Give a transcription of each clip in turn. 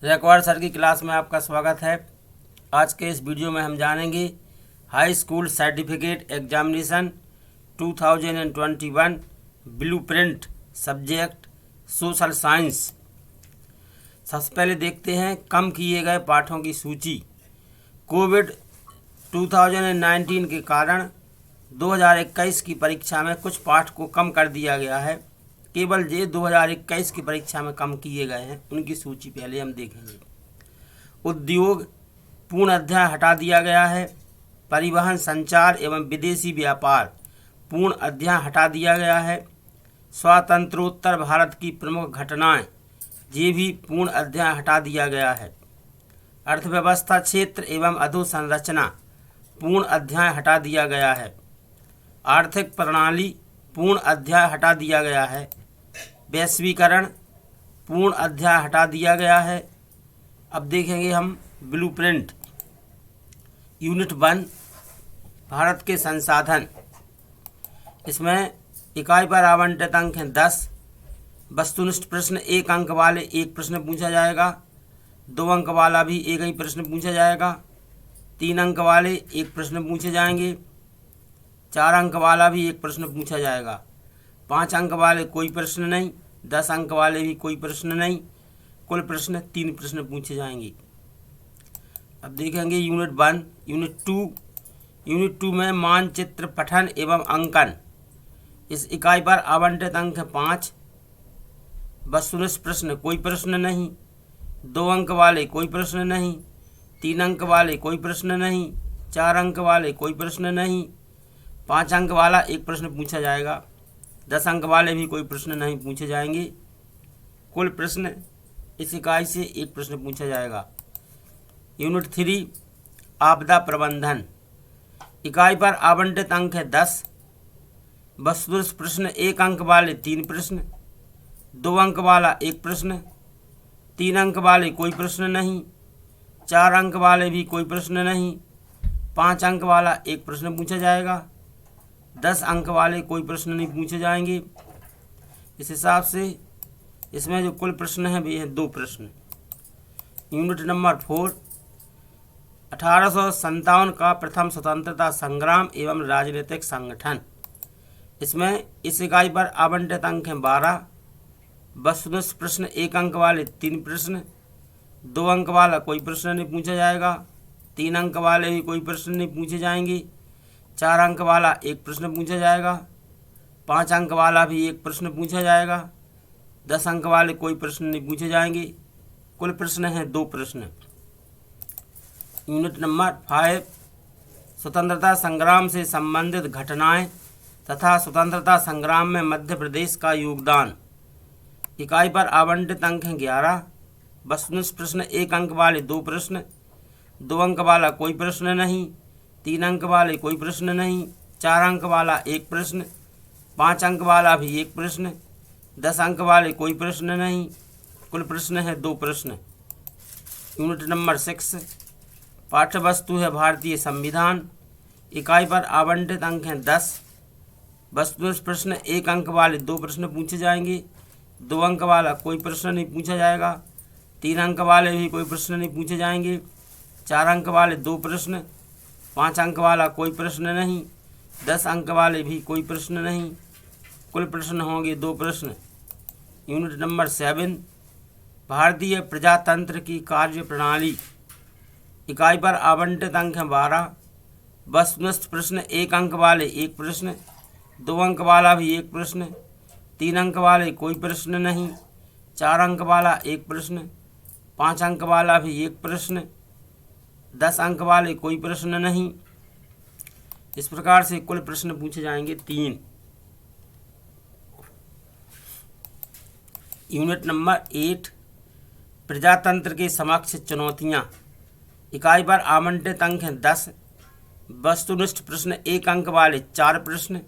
Record sir की class में आपका स्वागत है। आज के इस वीडियो में हम जानेंगे high school certificate examination 2021 blueprint subject social science. सबसे पहले देखते हैं कम किए गए पाठों की सूची। कोविड 2019 के कारण 2021 की परीक्षा में कुछ पाठ को कम कर दिया गया है। केवल ये 2021 की परीक्षा में कम किए गए हैं, उनकी सूची पहले हम देखेंगे। उद्योग पूर्ण अध्याय हटा दिया गया है। परिवहन, संचार एवं विदेशी व्यापार पूर्ण अध्याय हटा दिया गया है। स्वातंत्रोत्तर भारत की प्रमुख घटनाएं, ये भी पूर्ण अध्याय हटा दिया गया है। अर्थव्यवस्था क्षेत्र एवं अधोसंरचना पूर्ण अध्याय हटा दिया गया है। आर्थिक प्रणाली पूर्ण अध्याय हटा दिया गया है। वैश्वीकरण पूर्ण अध्याय हटा दिया गया है। अब देखेंगे हम ब्लूप्रिंट यूनिट 1 भारत के संसाधन। इसमें इकाई पर आवंटित अंक हैं 10। वस्तुनिष्ठ प्रश्न 1 अंक वाले 1 प्रश्न पूछा जाएगा। 2 अंक वाला भी एक ही प्रश्न पूछा जाएगा। 3 अंक वाले 1 प्रश्न पूछे जाएंगे। 4 अंक वाला भी 1 प्रश्न पूछा जाएगा। 5 अंक वाले कोई प्रश्न नहीं। 10 अंक वाले भी कोई प्रश्न नहीं। कुल प्रश्न 3 प्रश्न पूछे जाएंगे। अब देखेंगे यूनिट 1। यूनिट 2 में मानचित्र पठन एवं अंकन। इस इकाई पर आवंटित अंक है 5। वस्तुनिष्ठ प्रश्न कोई प्रश्न नहीं। 2 अंक वाले कोई प्रश्न नहीं। 3 अंक वाले कोई प्रश्न नहीं। 4 अंक वाले कोई प्रश्न नहीं। 5 अंक वाला 1 प्रश्न पूछा जाएगा। 10 अंक वाले भी कोई प्रश्न नहीं पूछे जाएंगे। कुल प्रश्न इस इकाई से 1 प्रश्न पूछा जाएगा। यूनिट 3 आपदा प्रबंधन। इकाई पर आवंटित अंक है 10। वस्तुनिष्ठ प्रश्न 1 अंक वाले 3 प्रश्न। 2 अंक वाला 1 प्रश्न। 3 अंक वाले कोई प्रश्न नहीं। 4 अंक वाले भी कोई प्रश्न नहीं। 5 अंक वाला 1 प्रश्न पूछा जाएगा। 10 अंक वाले कोई प्रश्न नहीं पूछे जाएंगे। इस हिसाब से इसमें जो कुल प्रश्न है वे हैं 2 प्रश्न। यूनिट नंबर 4 1857 का प्रथम स्वतंत्रता संग्राम एवं राजनीतिक संगठन। इसमें इस इकाई पर आवंटित अंक हैं 12। वस्तुनिष्ठ प्रश्न 1 अंक वाले 3 प्रश्न। 2 अंक वाला कोई प्रश्न नहीं पूछा जाएगा। 3 अंक वाले भी कोई प्रश्न नहीं पूछे जाएंगे। 4 अंक वाला 1 प्रश्न पूछा जाएगा। 5 अंक वाला भी 1 प्रश्न पूछा जाएगा। 10 अंक वाले कोई प्रश्न नहीं पूछे जाएंगे। कुल प्रश्न हैं 2 प्रश्न। यूनिट नंबर 5 स्वतंत्रता संग्राम से संबंधित घटनाएं तथा स्वतंत्रता संग्राम में मध्य प्रदेश का योगदान। इकाई पर आवंटित अंक हैं 11। वस्तुनिष्ठ प्रश्न 1 अंक वाले 2 प्रश्न। 2 अंक वाला कोई प्रश्न नहीं। 3 अंक वाले कोई प्रश्न नहीं। 4 अंक वाला 1 प्रश्न। 5 अंक वाला भी 1 प्रश्न। 10 अंक वाले कोई प्रश्न नहीं। कुल प्रश्न है 2 प्रश्न। यूनिट नंबर 6 पाठ्य वस्तु है भारतीय संविधान। इकाई पर आवंटित अंक हैं 10। वस्तुनिष्ठ प्रश्न 1 अंक वाले 2 प्रश्न पूछे जाएंगे। 2 अंक वाला कोई प्रश्न नहीं पूछा जाएगा। 3 अंक वाले भी कोई प्रश्न नहीं पूछे जाएंगे। 4 अंक वाले 2 प्रश्न। 5 अंक वाला कोई प्रश्न नहीं। 10 अंक वाले भी कोई प्रश्न नहीं। कुल प्रश्न होंगे 2 प्रश्न। यूनिट नंबर 7 भारतीय प्रजातंत्र की कार्य प्रणाली। इकाई पर आवंटित अंक हैं 12। वस्तुनिष्ठ प्रश्न 1 अंक वाले 1 प्रश्न। 2 अंक वाला भी 1 प्रश्न। 3 अंक वाले कोई प्रश्न नहीं। 4 अंक वाला 1 प्रश्न। 5 अंक वाला भी 1 प्रश्न। 10 अंक वाले कोई प्रश्न नहीं। इस प्रकार से कुल प्रश्न पूछे जाएंगे 3। यूनिट नंबर 8 प्रजातंत्र के समक्ष चुनौतियां। इकाई पर आवंटित अंक हैं 10। वस्तुनिष्ठ प्रश्न 1 अंक वाले 4 प्रश्न।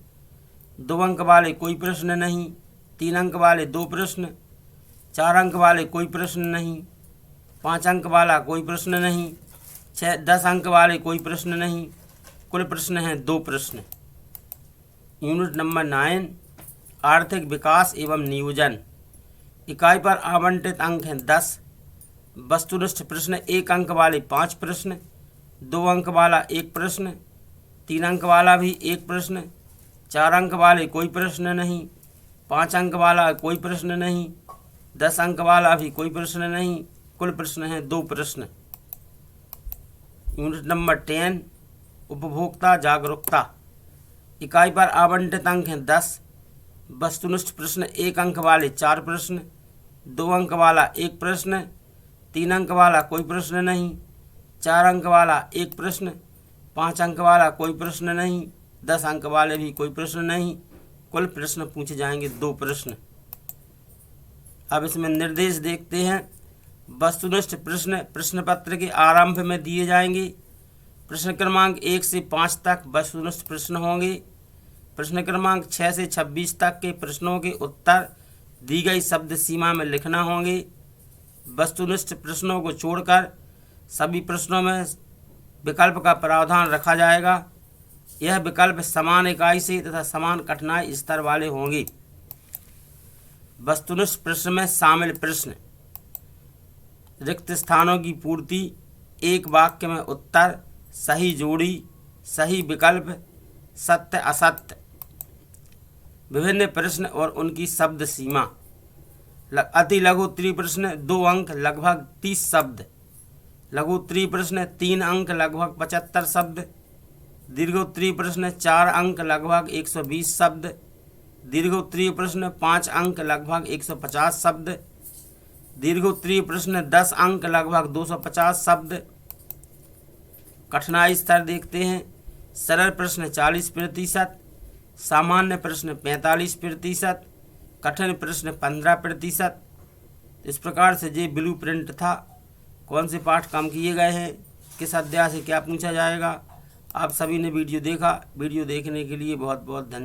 2 अंक वाले कोई प्रश्न नहीं। 3 अंक वाले 2 प्रश्न। 4 अंक वाले कोई प्रश्न नहीं। 5 अंक वाला कोई प्रश्न नहीं। 10 अंक वाले कोई प्रश्न नहीं। कुल प्रश्न हैं 2 प्रश्न। यूनिट नंबर 9 आर्थिक विकास एवं नियोजन। इकाई पर आवंटित अंक हैं 10। वस्तुनिष्ठ प्रश्न 1 अंक वाले 5 प्रश्न, 2 अंक वाला 1 प्रश्न, 3 अंक वाला भी 1 प्रश्न, 4 अंक वाले कोई प्रश्न नहीं, 5 अंक वाला कोई प्रश्न नहीं, 10 अंक वाला भी कोई प्रश्न नहीं। कुल प्रश्न हैं 2 प्रश्न। यूनिट नंबर 10 उपभोक्ता जागरूकता। इकाई पर आवंटित अंक हैं 10। वस्तुनिष्ठ प्रश्न 1 अंक वाले 4 प्रश्न, 2 अंक वाला 1 प्रश्न, 3 अंक वाला कोई प्रश्न नहीं, 4 अंक वाला 1 प्रश्न, 5 अंक वाला कोई प्रश्न नहीं, 10 अंक वाले भी कोई प्रश्न नहीं। कुल प्रश्न पूछे जाएंगे 2 प्रश्न। अब इसमें निर्देश देखते हैं। वस्तुनिष्ठ प्रश्न प्रश्न पत्र के आरंभ में दिए जाएंगे। प्रश्न क्रमांक 1 से 5 तक वस्तुनिष्ठ प्रश्न होंगे। प्रश्न क्रमांक 6 से 26 तक के प्रश्नों के उत्तर दी गई शब्द सीमा में लिखना होंगे। वस्तुनिष्ठ प्रश्नों को छोड़कर सभी प्रश्नों में विकल्प का प्रावधान रखा जाएगा। यह विकल्प समान इकाई से तथा समान कठिनाई स्तर वाले होंगे। वस्तुनिष्ठ प्रश्न में शामिल प्रश्न: रिक्त स्थानों की पूर्ति, 1 वाक्य में उत्तर, सही जोड़ी, सही विकल्प, सत्य असत्य। विभिन्न प्रश्न और उनकी शब्द सीमा। अति लघु उत्तरीय प्रश्न 2 अंक लगभग 30 शब्द, लघु उत्तरीय प्रश्न 3 अंक लगभग 75 शब्द, दीर्घ उत्तरीय प्रश्न 4 अंक लगभग 120 शब्द, दीर्घ उत्तरीय प्रश्न 5 अंक लगभग 150 शब्द, दीर्घ उत्तरीय प्रश्न 10 अंक लगभग 250 शब्द। कठिनाई स्तर देखते हैं। सरल प्रश्न 40%, सामान्य प्रश्न 45%, कठिन प्रश्न 15%। इस प्रकार से ये ब्लू प्रिंट था। कौन से पाठ कम किए गए हैं, किस अध्याय से क्या पूछा जाएगा। आप सभी ने वीडियो देखा। वीडियो देखने के लिए बहुत बहुत धन्यवाद।